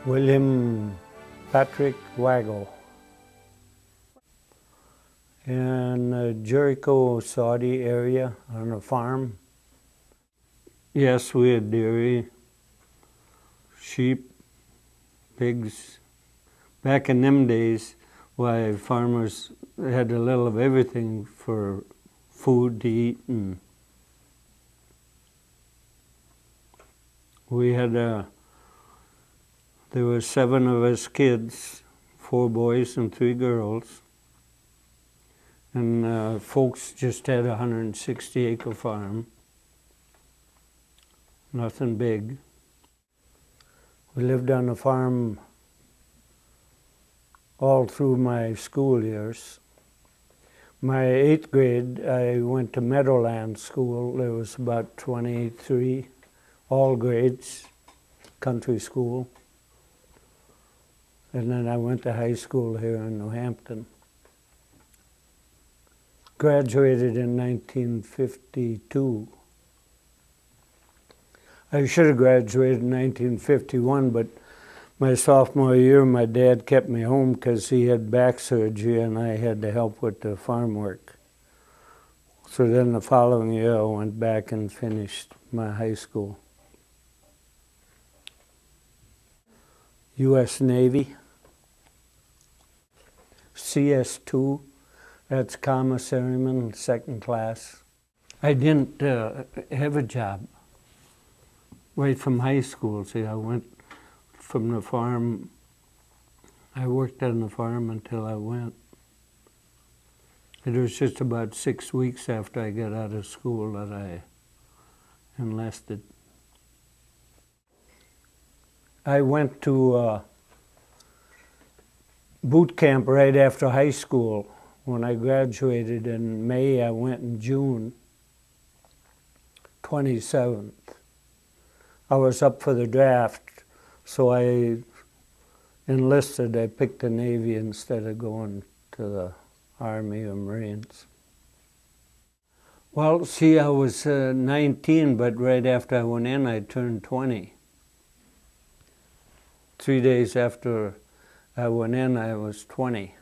William Patrick Weigel in the Jericho, Saudi area on a farm. Yes, we had dairy, sheep, pigs. Back in them days, why farmers had a little of everything for food to eat, and we had there were 7 of us kids, 4 boys and 3 girls, and folks just had a 160-acre farm, nothing big. We lived on the farm all through my school years. My 8th grade, I went to Meadowland School. There was about 23, all grades, country school. And then I went to high school here in New Hampton. Graduated in 1952. I should have graduated in 1951, but my sophomore year, my dad kept me home because he had back surgery and I had to help with the farm work. So then the following year, I went back and finished my high school. U.S. Navy, CS2, that's commissarman, 2nd class. I didn't have a job right from high school. See, I went from the farm. I worked on the farm until I went. It was just about 6 weeks after I got out of school that I enlisted. I went to boot camp right after high school. When I graduated in May, I went in June 27th. I was up for the draft, so I enlisted. I picked the Navy instead of going to the Army or Marines. Well, see, I was 19, but right after I went in, I turned 20. 3 days after I went in, I was 20.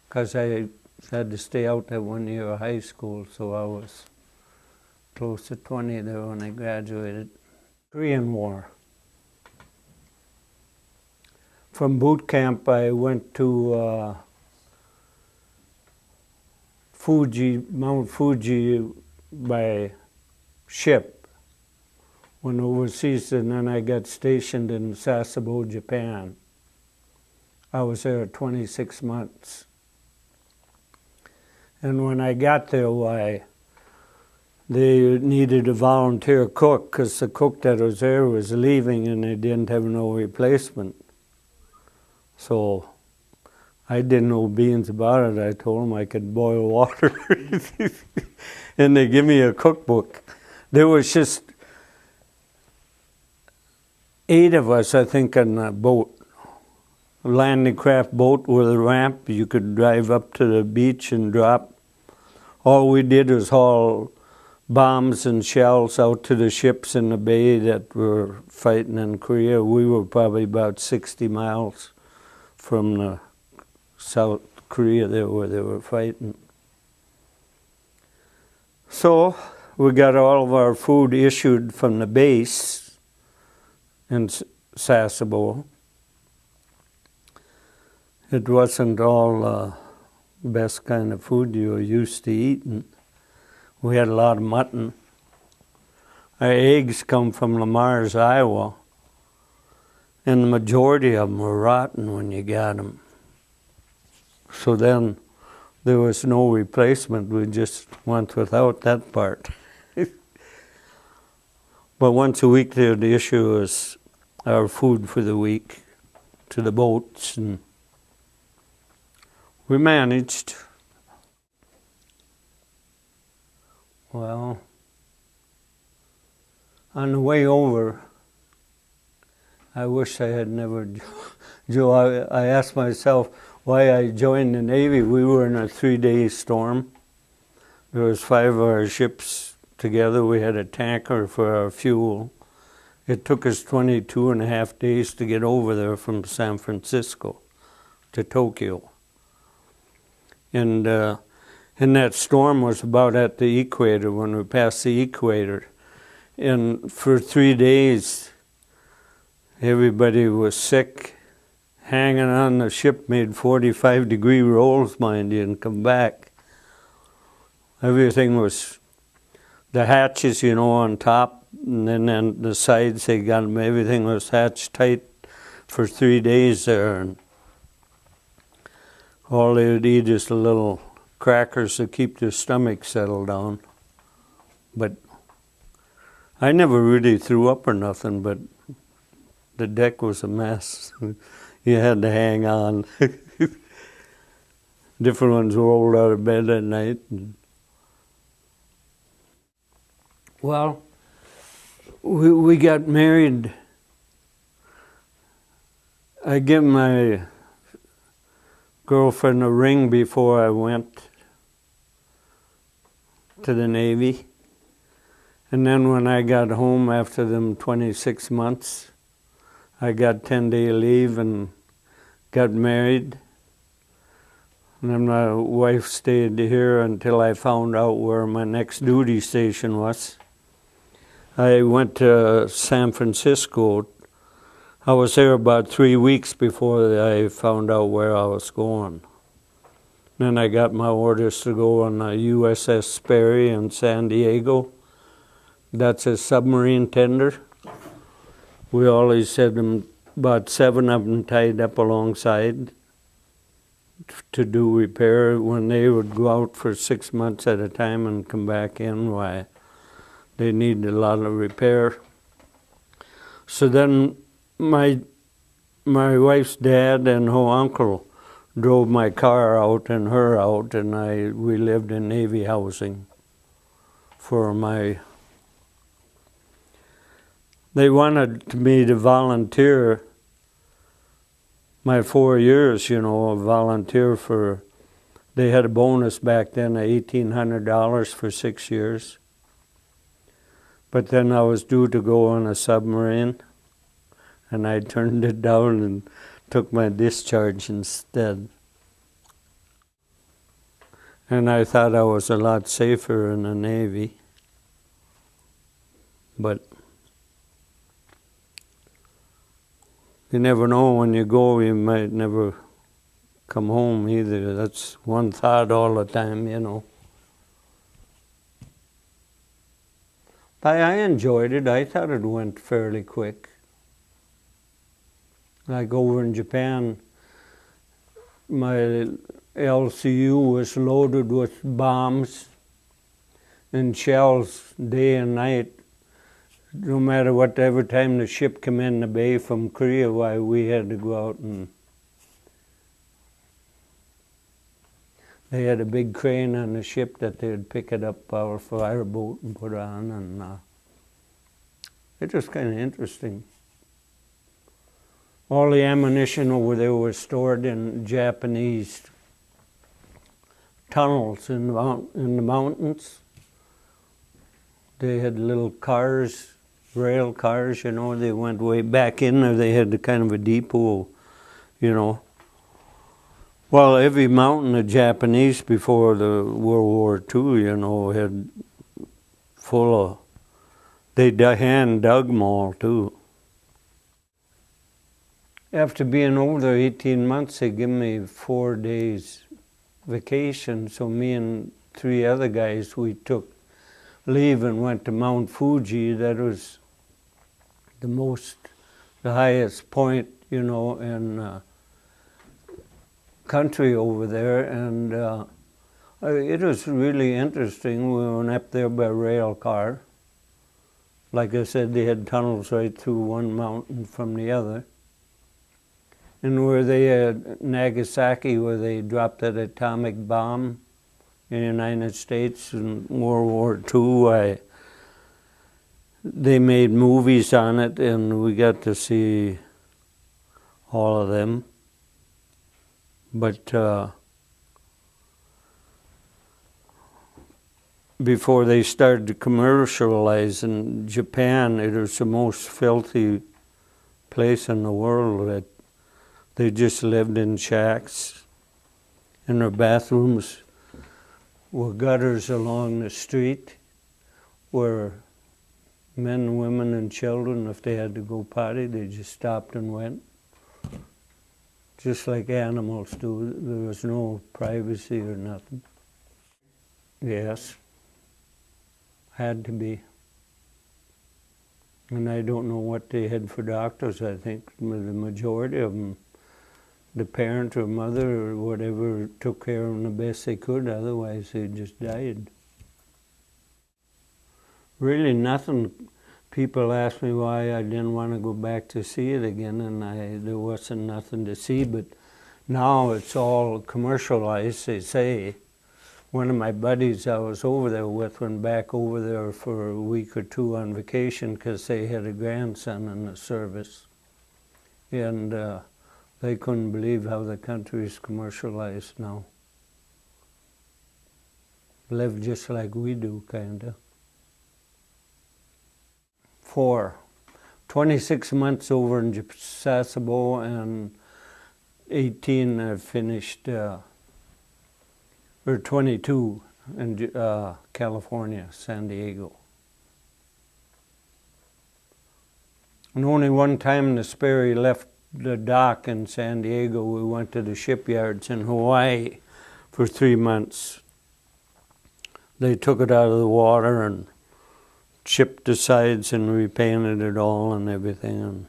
Because I had to stay out that 1 year of high school, so I was close to 20 there when I graduated. Korean War. From boot camp, I went to Mount Fuji by ship. Went overseas, and then I got stationed in Sasebo, Japan. I was there 26 months. And when I got there, why, they needed a volunteer cook because the cook that was there was leaving and they didn't have no replacement. So I didn't know beans about it. I told them I could boil water. And they give me a cookbook. There was just 8 of us, I think, on a boat. A landing craft boat with a ramp. You could drive up to the beach and drop. All we did was haul bombs and shells out to the ships in the bay that were fighting in Korea. We were probably about 60 miles from the South Korea there where they were fighting. So we got all of our food issued from the base in Sasebo. It wasn't all best kind of food you were used to eating. We had a lot of mutton. Our eggs come from Lamar's, Iowa, and the majority of them were rotten when you got them. So then there was no replacement. We just went without that part. But once a week they would issue us our food for the week to the boats, and we managed. Well, on the way over, I wish I had never, Joe, I asked myself why I joined the Navy. We were in a 3-day storm. There was 5 of our ships together. We had a tanker for our fuel, It took us 22 and a half days to get over there from San Francisco to Tokyo. And that storm was about at the equator, when we passed the equator. And for 3 days, everybody was sick. Hanging on the ship, made 45-degree rolls, mind you, and come back. Everything was, the hatches, you know, on top, and then on the sides, they got them, everything was hatched tight for 3 days there. And all they would eat is the little crackers to keep their stomach settled down. But I never really threw up or nothing, but the deck was a mess. You had to hang on. Different ones rolled out of bed at night. Well, we got married. I gave my girlfriend a ring before I went to the Navy. And then when I got home after them 26 months, I got 10-day leave and got married. And then my wife stayed here until I found out where my next duty station was. I went to San Francisco. I was there about 3 weeks before I found out where I was going. Then I got my orders to go on the USS Sperry in San Diego. That's a submarine tender. We always had them, about 7 of them tied up alongside to do repair. When they would go out for 6 months at a time and come back in, why, they needed a lot of repair. So then my wife's dad and her uncle drove my car out and her out, and we lived in Navy housing for my. They wanted me to volunteer my 4 years, you know, volunteer for, they had a bonus back then of $1,800 for 6 years. But then I was due to go on a submarine, and I turned it down and took my discharge instead. And I thought I was a lot safer in the Navy. But you never know, when you go, you might never come home either. That's one thought all the time, you know. But I enjoyed it. I thought it went fairly quick. Like over in Japan, my LCU was loaded with bombs and shells day and night. No matter whatever time the ship came in the bay from Korea, why, we had to go out, and they had a big crane on the ship that they would pick it up, our fireboat, and put on, and it was kind of interesting. All the ammunition over there was stored in Japanese tunnels in the mountains. They had little cars, rail cars, you know, they went way back in there. They had the kind of a depot, you know. Well, every mountain the Japanese before the World War II, you know, had full of, they hand dug them all too. After being over there 18 months, they gave me 4 days vacation. So me and 3 other guys, we took leave and went to Mount Fuji. That was the highest point, you know, in country over there. And it was really interesting. We went up there by rail car. Like I said, they had tunnels right through one mountain from the other. And where they had Nagasaki, where they dropped that atomic bomb in the United States in World War II, they made movies on it, and we got to see all of them. But before they started to commercialize in Japan, it was the most filthy place in the world. That they just lived in shacks, and their bathrooms were gutters along the street where men, women, and children, if they had to go potty, they just stopped and went. Just like animals do. There was no privacy or nothing. Yes. Had to be. And I don't know what they had for doctors. I think the majority of them, the parent or mother or whatever, took care of them the best they could. Otherwise, they just died. Really nothing. People ask me why I didn't want to go back to see it again, and there wasn't nothing to see. But now it's all commercialized, they say. One of my buddies I was over there with went back over there for a week or two on vacation because they had a grandson in the service. And they couldn't believe how the country's commercialized now. Live just like we do, kinda. 4. 26 months over in Sasebo, and 18 I finished, or 22 in California, San Diego. And only one time the Sperry left the dock in San Diego, we went to the shipyards in Hawaii for 3 months. They took it out of the water and chipped the sides and repainted it all and everything. And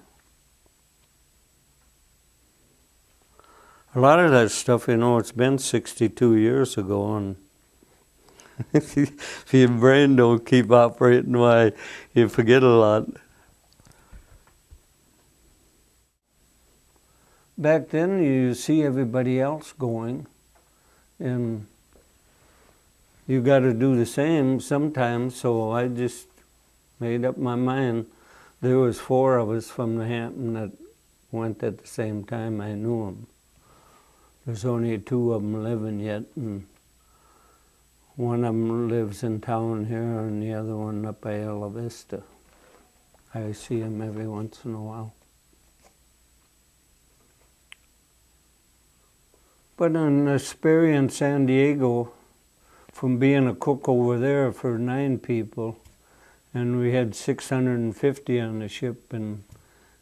a lot of that stuff, you know, it's been 62 years ago, and if your brain don't keep operating, why, you forget a lot. Back then, you see everybody else going, and you got to do the same sometimes, so I just made up my mind. There was 4 of us from the Hampton that went at the same time. I knew them. There's only 2 of them living yet, and one of them lives in town here, and the other one up by Ella Vista. I see him every once in a while. But in the Sperry in San Diego, from being a cook over there for 9 people, and we had 650 on the ship in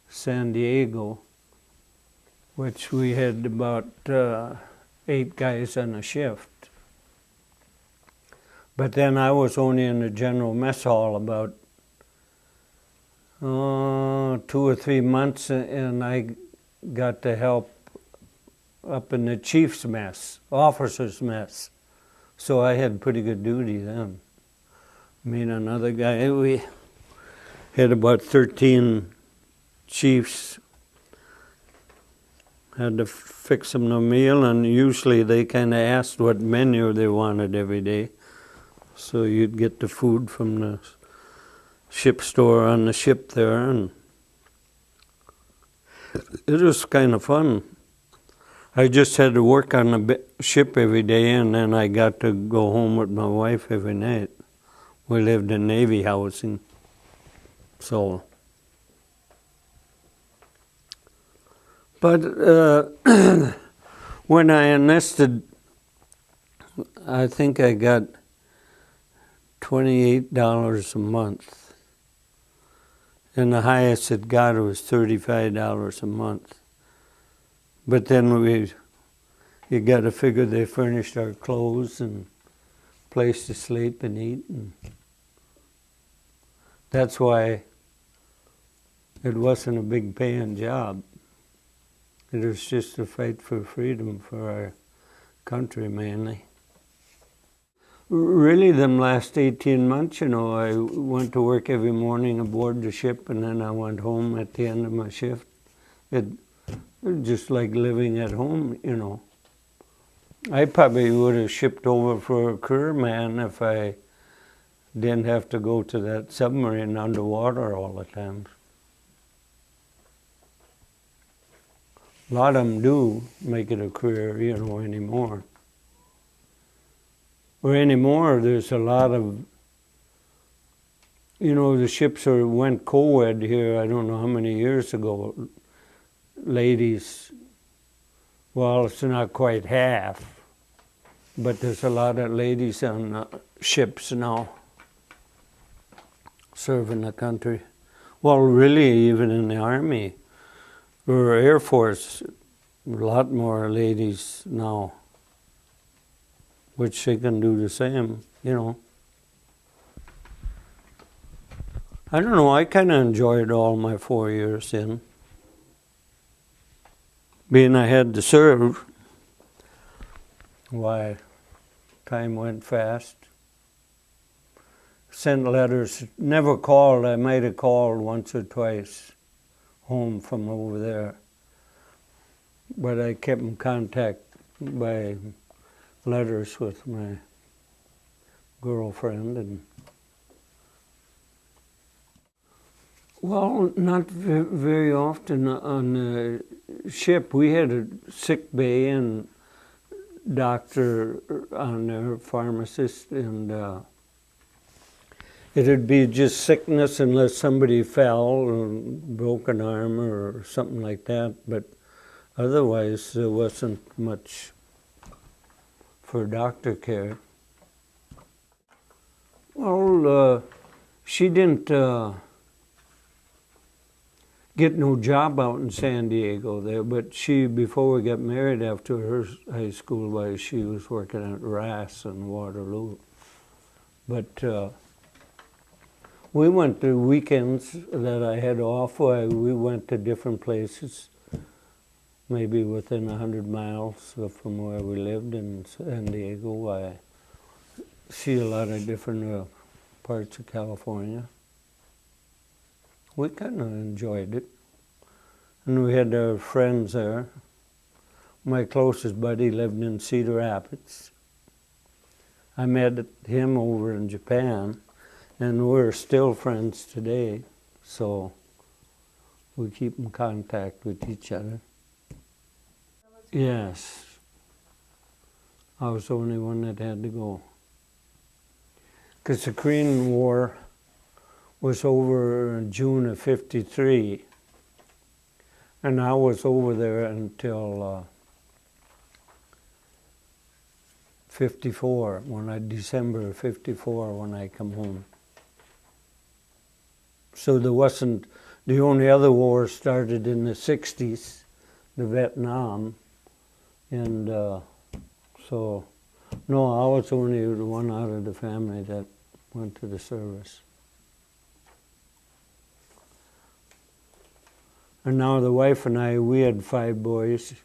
San Diego, which we had about 8 guys on a shift. But then I was only in the general mess hall about 2 or 3 months, and I got to help up in the chief's mess, officer's mess. So I had pretty good duty then. Me and another guy, we had about 13 chiefs. Had to fix them a meal, and usually they kind of asked what menu they wanted every day. So you'd get the food from the ship store on the ship there, and it was kind of fun. I just had to work on the ship every day, and then I got to go home with my wife every night. We lived in Navy housing, so. But when I enlisted, I think I got $28 a month. And the highest it got was $35 a month. But then you got to figure they furnished our clothes and place to sleep and eat. And that's why it wasn't a big paying job. It was just a fight for freedom for our country mainly. Really, them last 18 months, you know, I went to work every morning aboard the ship, and then I went home at the end of my shift. It was just like living at home, you know. I probably would have shipped over for a career man if I didn't have to go to that submarine underwater all the time. A lot of them do make it a career, you know, anymore. or anymore, there's a lot of, you know, the ships went co-ed here, I don't know how many years ago. Ladies, well, it's not quite half, but there's a lot of ladies on ships now serving the country. Well, really, even in the Army or Air Force, a lot more ladies now, which they can do the same, you know. I don't know, I kind of enjoyed all my 4 years in. Being I had to serve, why, time went fast. Sent letters, never called. I might have called once or twice home from over there. But I kept in contact by letters with my girlfriend. And well, not very often on the ship. We had a sick bay and doctor on there, pharmacist, and it'd be just sickness unless somebody fell or broke an arm or something like that. But otherwise, there wasn't much for doctor care. Well, she didn't get no job out in San Diego there, but she, before we got married after her high school life, she was working at RAS in Waterloo. But we went to weekends that I had off. We went to different places, maybe within 100 miles from where we lived in San Diego. I see a lot of different parts of California. We kind of enjoyed it. And we had our friends there. My closest buddy lived in Cedar Rapids. I met him over in Japan. And we're still friends today, so we keep in contact with each other. Yes. I was the only one that had to go. Because the Korean War was over in June of '53, and I was over there until '54, December of '54 when I come home. So there wasn't, the only other war started in the '60s, the Vietnam, and so, no, I was only the one out of the family that went to the service. And now the wife and I, we had 5 boys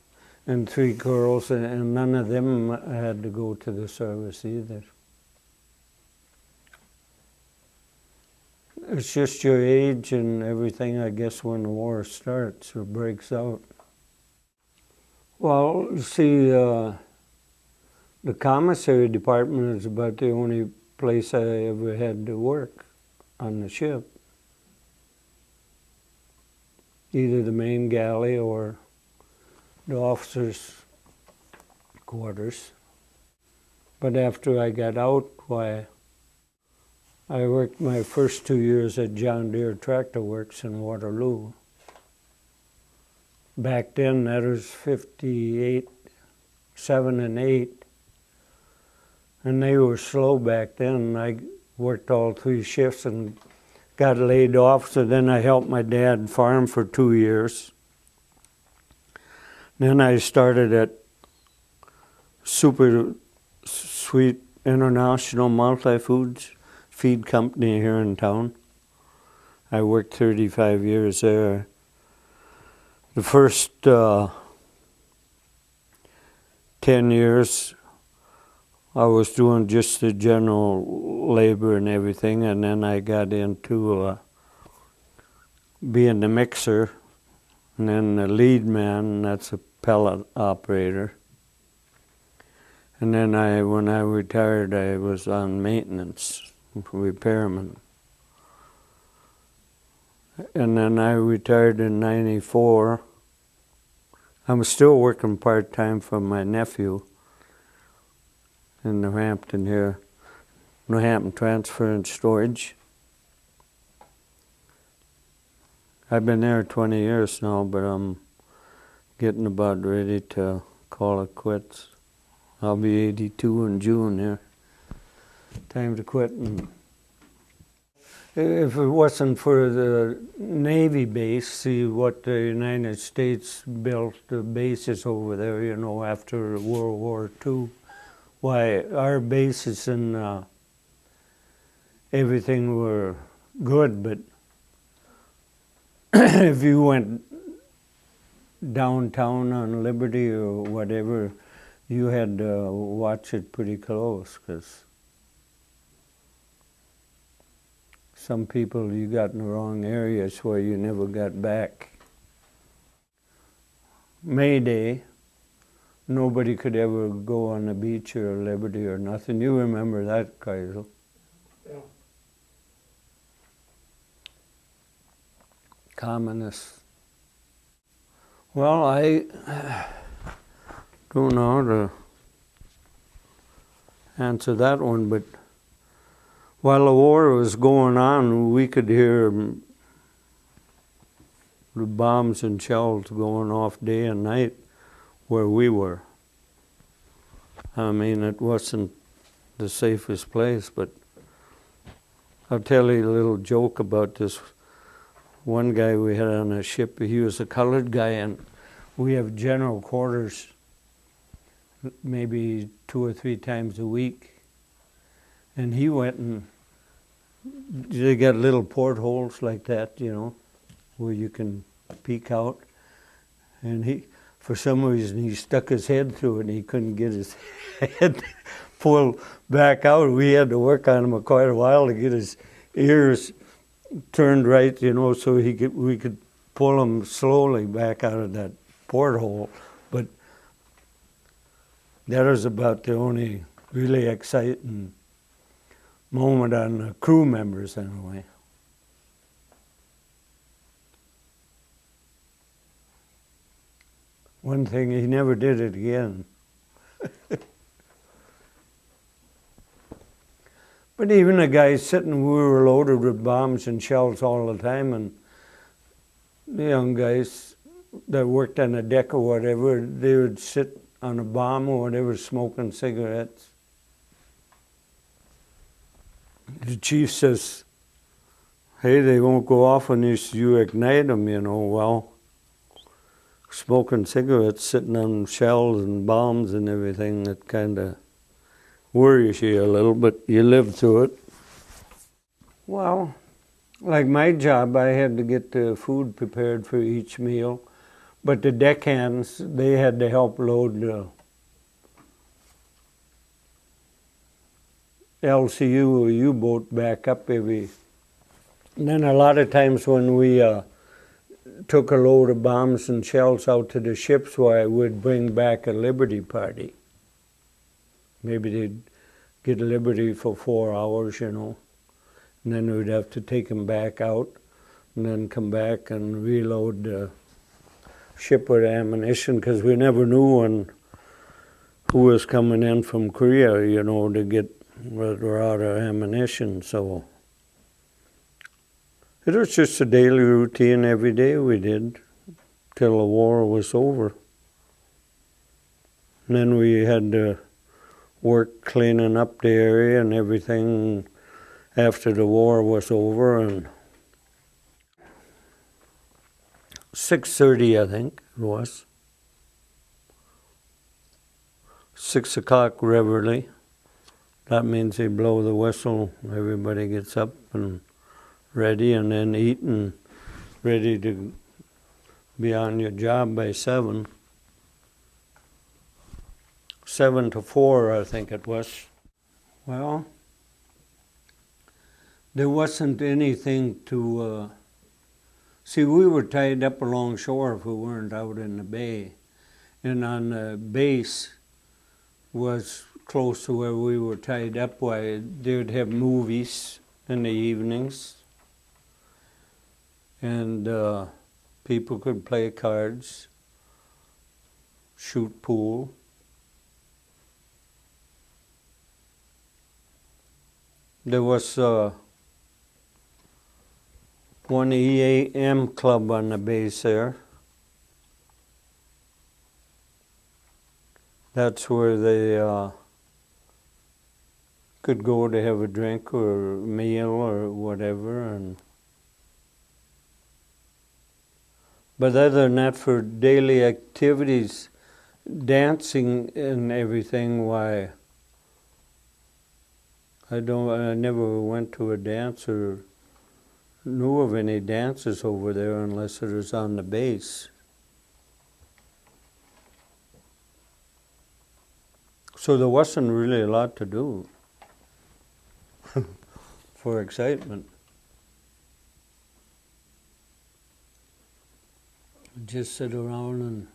and 3 girls, and none of them had to go to the service either. It's just your age and everything, I guess, when the war starts or breaks out. Well, see, the commissary department is about the only place I ever had to work on the ship. Either the main galley or the officers' quarters. But after I got out, why, I worked my first 2 years at John Deere Tractor Works in Waterloo. Back then, that was 58, 7 and 8. And they were slow back then. I worked all 3 shifts and got laid off, so then I helped my dad farm for 2 years. Then I started at Super Sweet International Multi-Foods feed company here in town. I worked 35 years there. The first 10 years I was doing just the general labor and everything, and then I got into being the mixer, and then the lead man, that's a pellet operator. And then when I retired, I was on maintenance, repairman. And then I retired in '94. I was still working part-time for my nephew. in New Hampton here, New Hampton Transfer and Storage. I've been there 20 years now, but I'm getting about ready to call it quits. I'll be 82 in June here. Time to quit. And if it wasn't for the Navy base, see what the United States built the bases over there, you know, after World War II. Why, our bases and everything were good, but if you went downtown on Liberty or whatever, you had to watch it pretty close, because some people you got in the wrong areas where you never got back. May Day, nobody could ever go on the beach or Liberty or nothing. You remember that, Weigel? Yeah. Communists. Well, I don't know how to answer that one, but while the war was going on, we could hear the bombs and shells going off day and night where we were. I mean, it wasn't the safest place, but I'll tell you a little joke about this. One guy we had on a ship, he was a colored guy, and we have general quarters maybe 2 or 3 times a week. And he went and they got little portholes like that, you know, where you can peek out. And he, for some reason, he stuck his head through it and he couldn't get his head pulled back out. We had to work on him quite a while to get his ears turned right, you know, so we could pull him slowly back out of that porthole. But that was about the only really exciting moment on the crew members, anyway. One thing, he never did it again. But even the guys sitting, we were loaded with bombs and shells all the time, and the young guys that worked on the deck or whatever, they would sit on a bomb or whatever, smoking cigarettes. The chief says, hey, they won't go off unless you ignite them, you know. Well, smoking cigarettes, sitting on shells and bombs and everything, that kind of worries you a little, but you live through it. Well, like my job, I had to get the food prepared for each meal, but the deckhands, they had to help load the LCU or U-boat back up every. And then a lot of times when we took a load of bombs and shells out to the ships, where I would bring back a Liberty party. Maybe they'd get Liberty for 4 hours, you know, and then we'd have to take them back out and then come back and reload the ship with ammunition, because we never knew who was coming in from Korea, you know, to get we're out of ammunition. So it was just a daily routine every day we did till the war was over. And then we had to work cleaning up the area and everything after the war was over. And 6:30, I think it was. 6 o'clock reveille. That means they blow the whistle, everybody gets up and ready, and then eat and ready to be on your job by 7. 7 to 4, I think it was. Well, there wasn't anything to see. We were tied up along shore if we weren't out in the bay, and on the base was close to where we were tied up. Why, they would have movies in the evenings, and people could play cards, shoot pool. There was one EAM club on the base there. That's where they could go to have a drink or a meal or whatever. But other than that, for daily activities, dancing and everything, why, I never went to a dance or knew of any dances over there unless it was on the base. So there wasn't really a lot to do for excitement. Just sit around and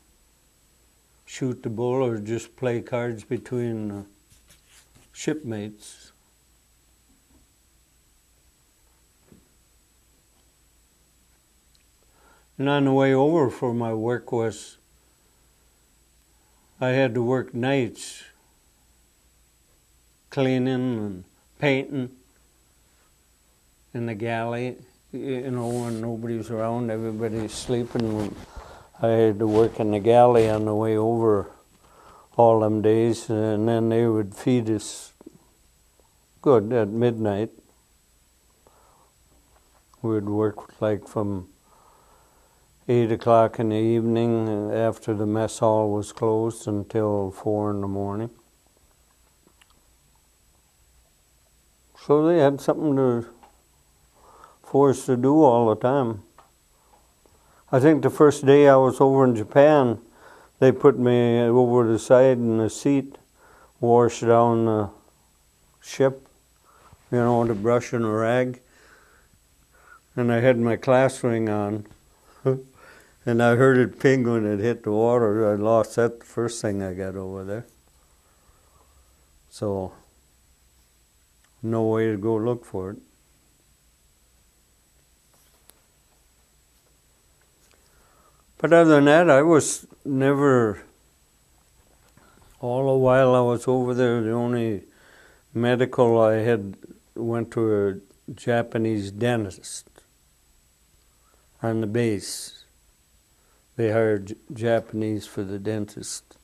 shoot the bull or just play cards between shipmates. And on the way over for my work I had to work nights, cleaning and painting in the galley. You know, when nobody's around, everybody's sleeping. I had to work in the galley on the way over all them days, and then they would feed us good at midnight. We'd work like from 8 o'clock in the evening after the mess hall was closed until 4 in the morning. So they had something for us to do all the time. I think the first day I was over in Japan, they put me over the side in a seat, wash down the ship, you know, to brush and a rag. And I had my class ring on. And I heard it ping when it hit the water. I lost that the first thing I got over there. So, no way to go look for it. But other than that, I was never, all the while I was over there, the only medical I had went to a Japanese dentist on the base. They hired Japanese for the dentist.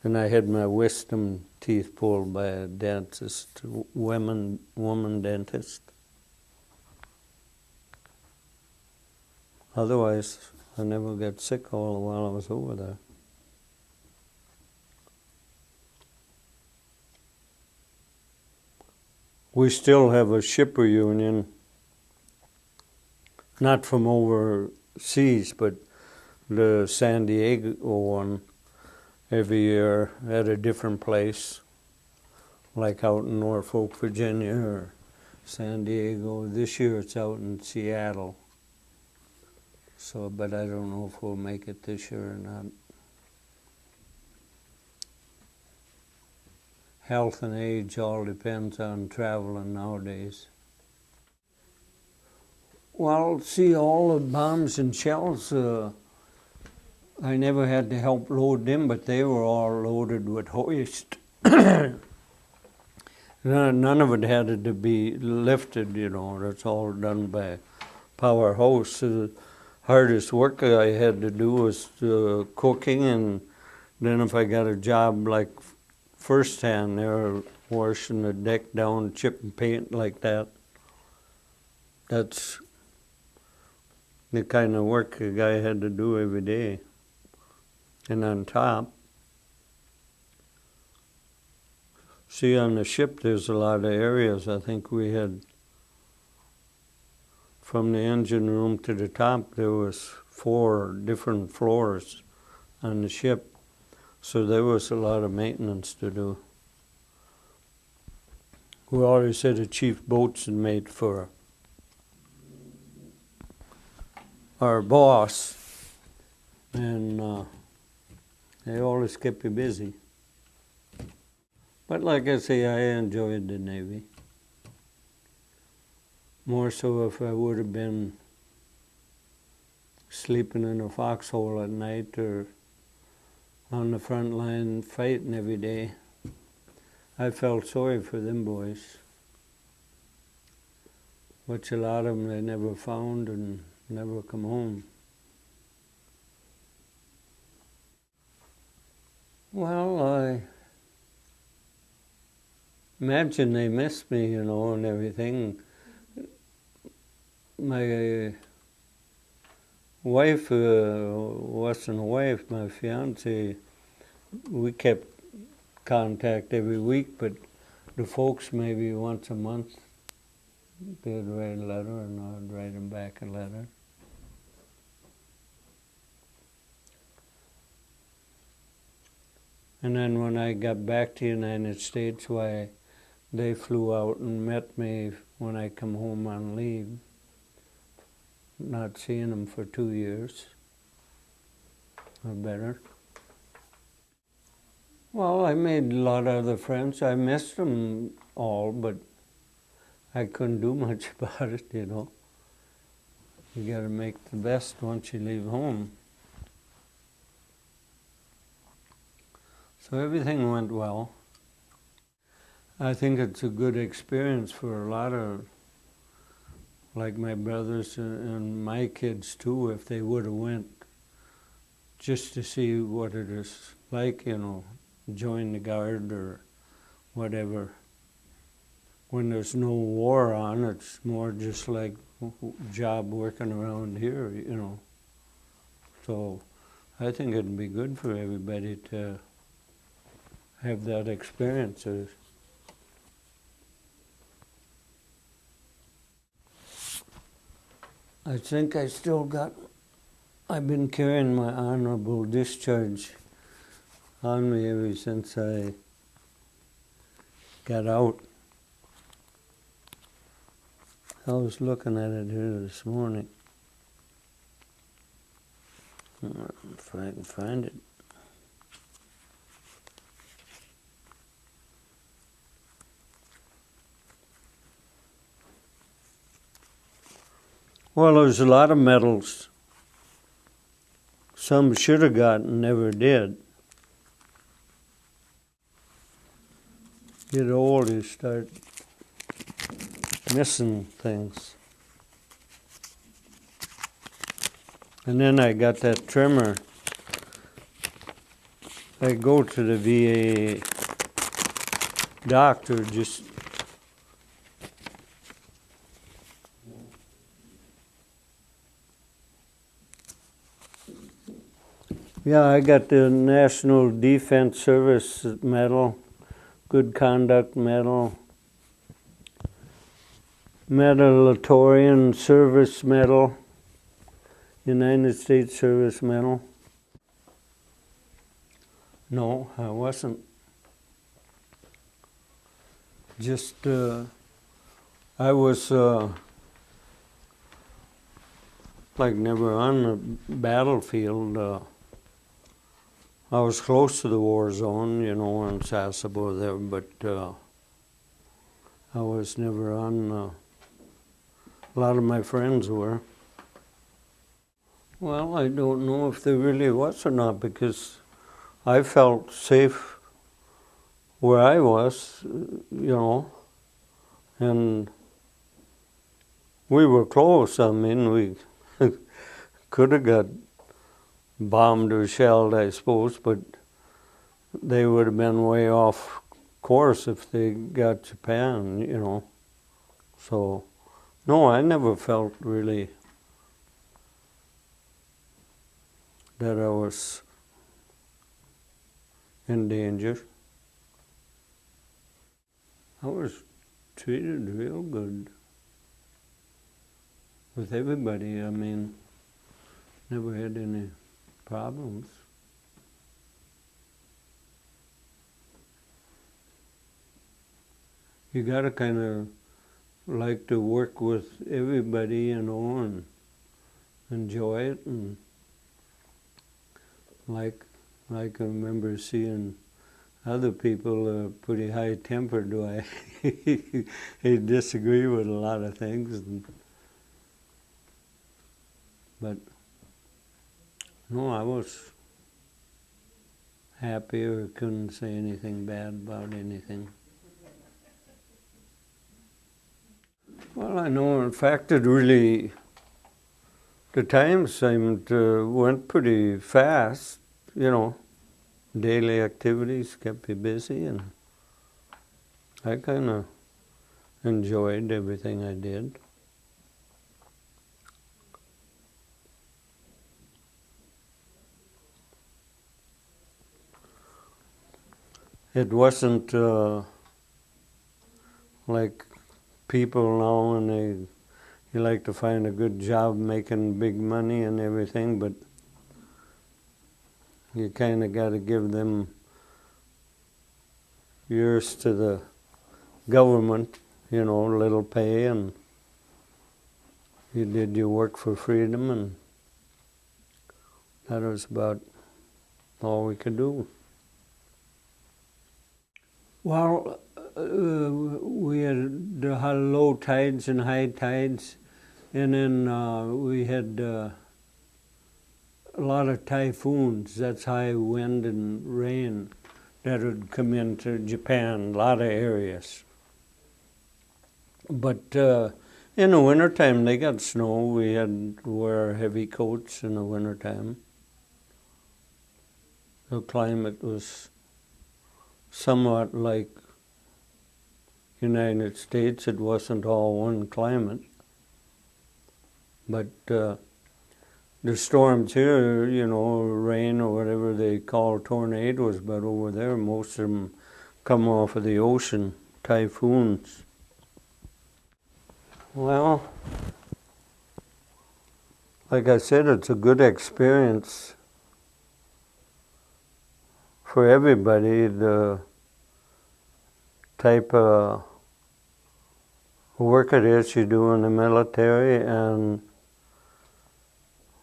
And I had my wisdom teeth pulled by a dentist, woman dentist. Otherwise, I never got sick all the while I was over there. We still have a ship reunion, not from overseas, but the San Diego one every year at a different place, like out in Norfolk, Virginia, or San Diego. This year it's out in Seattle. So, but I don't know if we'll make it this year or not. Health and age all depends on traveling nowadays. Well, see, all the bombs and shells, I never had to help load them, but they were all loaded with hoist. None of it had to be lifted, you know. That's all done by power hose. The hardest work I had to do was cooking, and then if I got a job like first hand, they were washing the deck down, chipping paint like that. That's the kind of work a guy had to do every day. And on top, see, on the ship there's a lot of areas. I think we had, from the engine room to the top, there was 4 different floors on the ship. So there was a lot of maintenance to do. We always had a chief boatswain for our boss, and they always kept you busy. But like I say, I enjoyed the Navy. More so if I would have been sleeping in a foxhole at night or on the front line fighting every day. I felt sorry for them boys. which a lot of them they never found and never come home. Well, I imagine they miss me, you know, and everything. My wife wasn't a wife, my fiance. We kept contact every week, but the folks maybe once a month they'd write a letter and I'd write them back a letter. And then when I got back to the United States, why they flew out and met me when I come home on leave. Not seeing them for 2 years or better. Well, I made a lot of other friends. I missed them all, but I couldn't do much about it, you know. You got to make the best once you leave home. So everything went well. I think it's a good experience for a lot of, like my brothers and my kids too, if they would have went just to see what it is like, you know, join the Guard or whatever. When there's no war on, it's more just like job working around here, you know. So I think it'd be good for everybody to have that experience. I think I still got, I've been carrying my honorable discharge on me ever since I got out. I was looking at it here this morning. If I can find it. Well, there's a lot of medals. Some should have gotten, never did. Get old, you start missing things. And then I got that tremor. I go to the VA doctor just yeah, I got the National Defense Service Medal, Good Conduct Medal, Medalatorian Service Medal, United States Service Medal. No, I wasn't. Just, I was like never on the battlefield. I was close to the war zone, you know, in Sasebo there, but I was never on. A lot of my friends were. Well, I don't know if there really was or not, because I felt safe where I was, you know, and we were close. I mean, we could have got bombed or shelled, I suppose, but they would have been way off course if they got Japan, you know. So, no, I never felt really that I was in danger. I was treated real good with everybody. I mean, never had any problems. You gotta kind of like to work with everybody, you know, and enjoy it. And like I can remember seeing other people pretty high-tempered. They disagree with a lot of things, but no, I was happy or couldn't say anything bad about anything. Well, I know, in fact, the time seemed went pretty fast, you know. Daily activities kept me busy, and I kind of enjoyed everything I did. It wasn't like people now, and you like to find a good job making big money and everything, but you kind of got to give them yours to the government, you know, little pay, and you did your work for freedom, and that was about all we could do. Well, we had low tides and high tides, and then we had a lot of typhoons. That's high wind and rain that would come into Japan, a lot of areas. But in the wintertime, they got snow. We had to wear heavy coats in the wintertime. The climate was somewhat like United States. It wasn't all one climate. But the storms here, you know, rain or whatever they call tornadoes, but over there most of them come off of the ocean, typhoons. Well, like I said, it's a good experience for everybody. The type of work it is you do in the military, and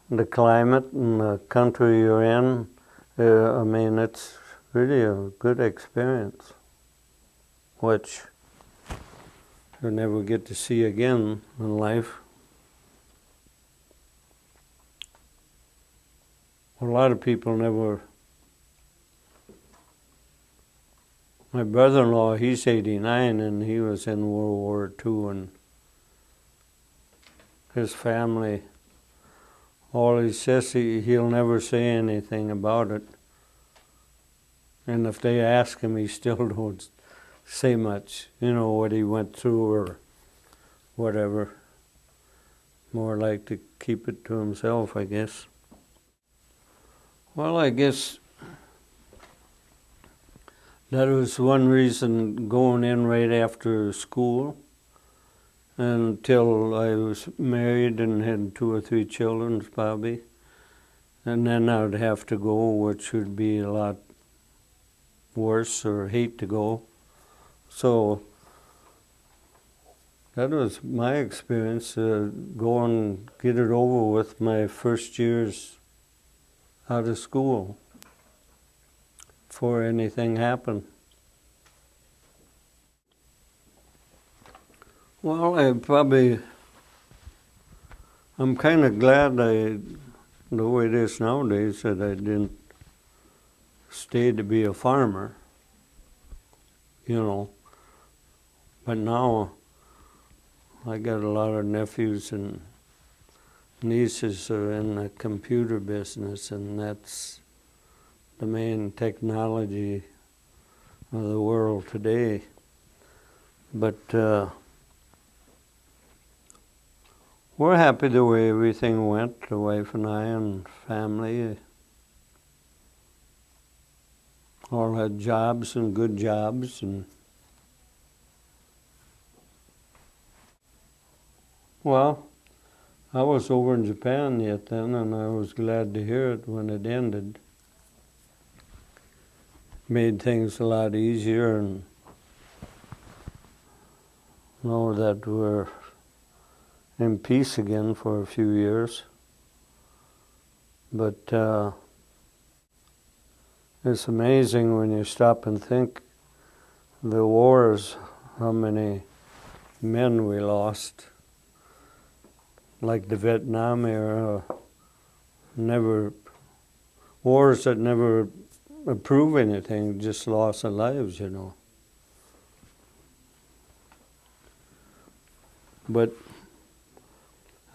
the climate and the country you're in, I mean, it's really a good experience, which you'll never get to see again in life. A lot of people never. My brother-in-law, he's 89, and he was in World War II, and his family, all he says, he'll never say anything about it. And if they ask him, he still don't say much, you know, what he went through or whatever. More like to keep it to himself, I guess. Well, I guess that was one reason going in right after school until I was married and had 2 or 3 children, probably. And then I would have to go, which would be a lot worse, or hate to go. So that was my experience, go and get it over with my first years out of school before anything happened. Well, I'm kind of glad the way it is nowadays, that I didn't stay to be a farmer, you know. But now I got a lot of nephews and nieces who are in the computer business, and that's the main technology of the world today. But we're happy the way everything went, the wife and I and family. All had jobs and good jobs, and well, I was over in Japan yet then, and I was glad to hear it when it ended. Made things a lot easier, and know that we're in peace again for a few years. But it's amazing when you stop and think the wars, how many men we lost. Like the Vietnam era, wars that never prove anything, just loss of lives, you know. But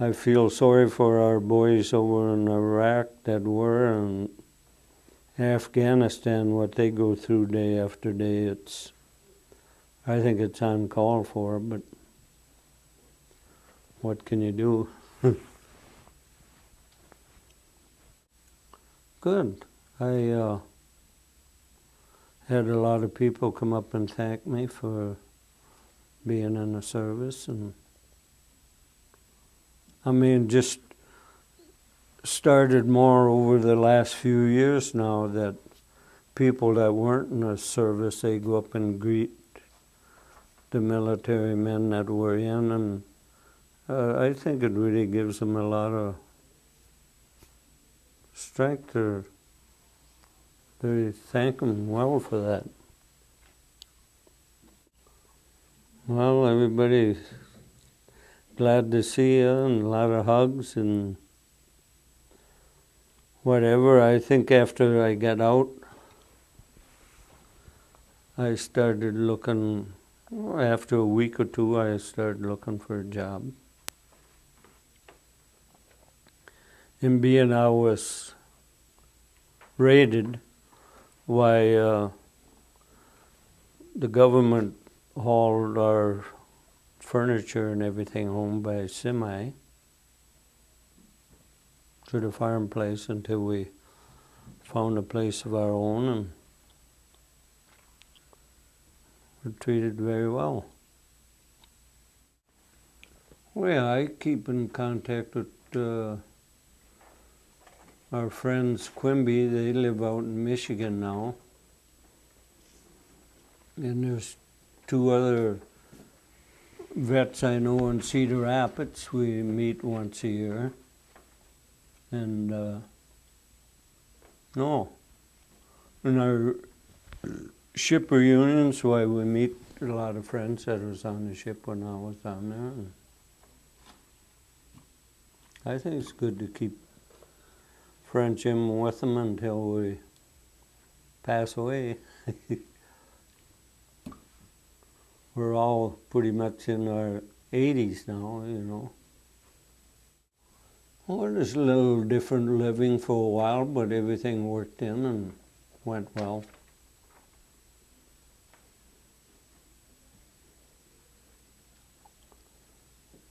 I feel sorry for our boys over in Iraq that were, and Afghanistan, what they go through day after day. I think it's uncalled for, but what can you do? Good. I had a lot of people come up and thank me for being in the service, and I mean, just started more over the last few years now that people that weren't in the service, they go up and greet the military men that were in, and I think it really gives them a lot of strength. They thank them well for that. Well, everybody's glad to see you, and a lot of hugs and whatever. I think after I got out, I started looking, after a week or two, I started looking for a job. And being I was raided, why the government hauled our furniture and everything home by semi to the farm place until we found a place of our own, and were treated very well. Well, yeah, I keep in contact with our friends Quimby. They live out in Michigan now. And there's two other vets I know in Cedar Rapids. We meet once a year. And in our ship reunions, why we meet a lot of friends that was on the ship when I was down there. And I think it's good to keep friendship with them until we pass away. We're all pretty much in our 80s now, you know. Well, it was a little different living for a while, but everything worked in and went well.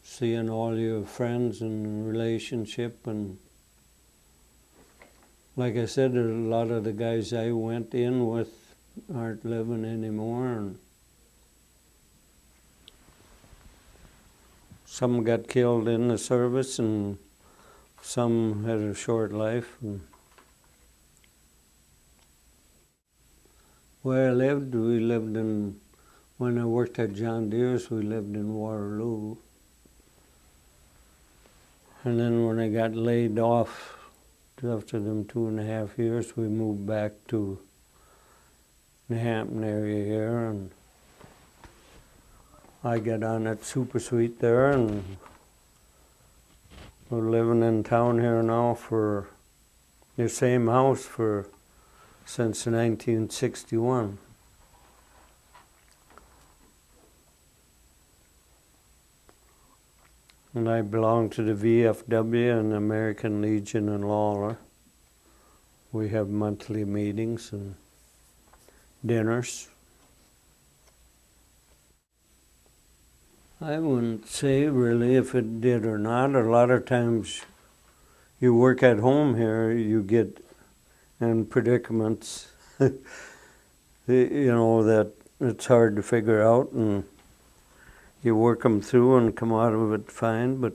Seeing all your friends and relationship, and like I said, a lot of the guys I went in with aren't living anymore, and some got killed in the service, and some had a short life. And where I lived, when I worked at John Deere's, we lived in Waterloo. And then when I got laid off after them 2.5 years, we moved back to the Hampton area here, and I got on that super suite there, and we're living in town here now for the same house since 1961. And I belong to the VFW and American Legion in Lawler. We have monthly meetings and dinners. I wouldn't say really if it did or not. A lot of times you work at home here, you get in predicaments, you know, that it's hard to figure out, and you work them through and come out of it fine. But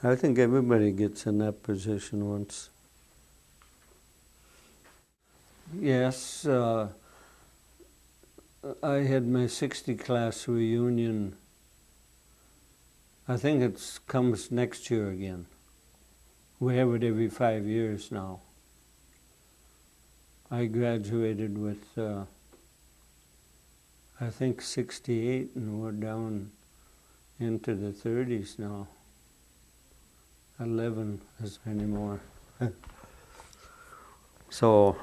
I think everybody gets in that position once. Yes, I had my 60 class reunion. I think it comes next year again. We have it every 5 years now. I graduated with, I think 68, and we're down into the 30s now. 11 is anymore. So,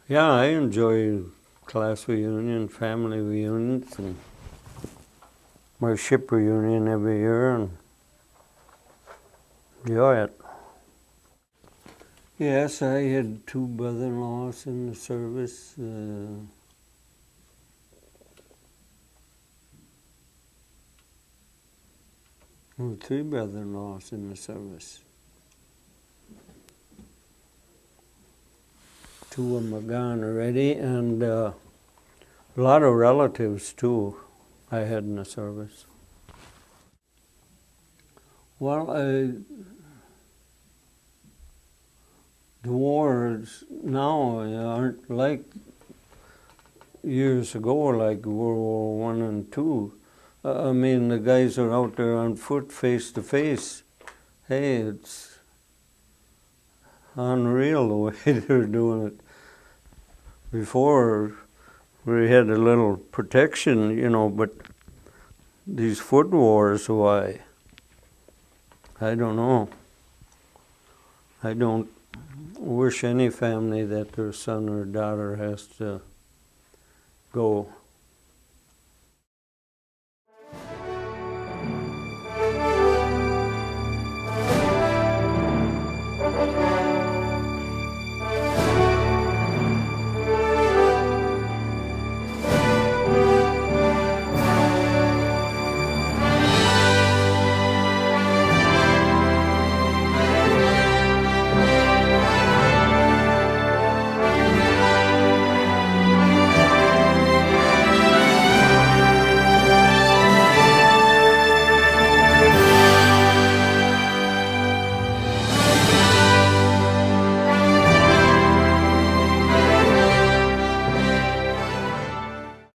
yeah, I enjoy class reunion, family reunions, and my ship reunion every year, and enjoy it. Yes, I had 2 brother-in-laws in the service. 3 brother-in-laws in the service. 2 of them are gone already, and a lot of relatives too I had in the service. Well, the wars now aren't like years ago, like World War I and II. I mean, the guys are out there on foot, face to face. Hey, it's unreal the way they're doing it. Before, we had a little protection, but these foot wars, why? I don't know. I don't wish any family that their son or daughter has to go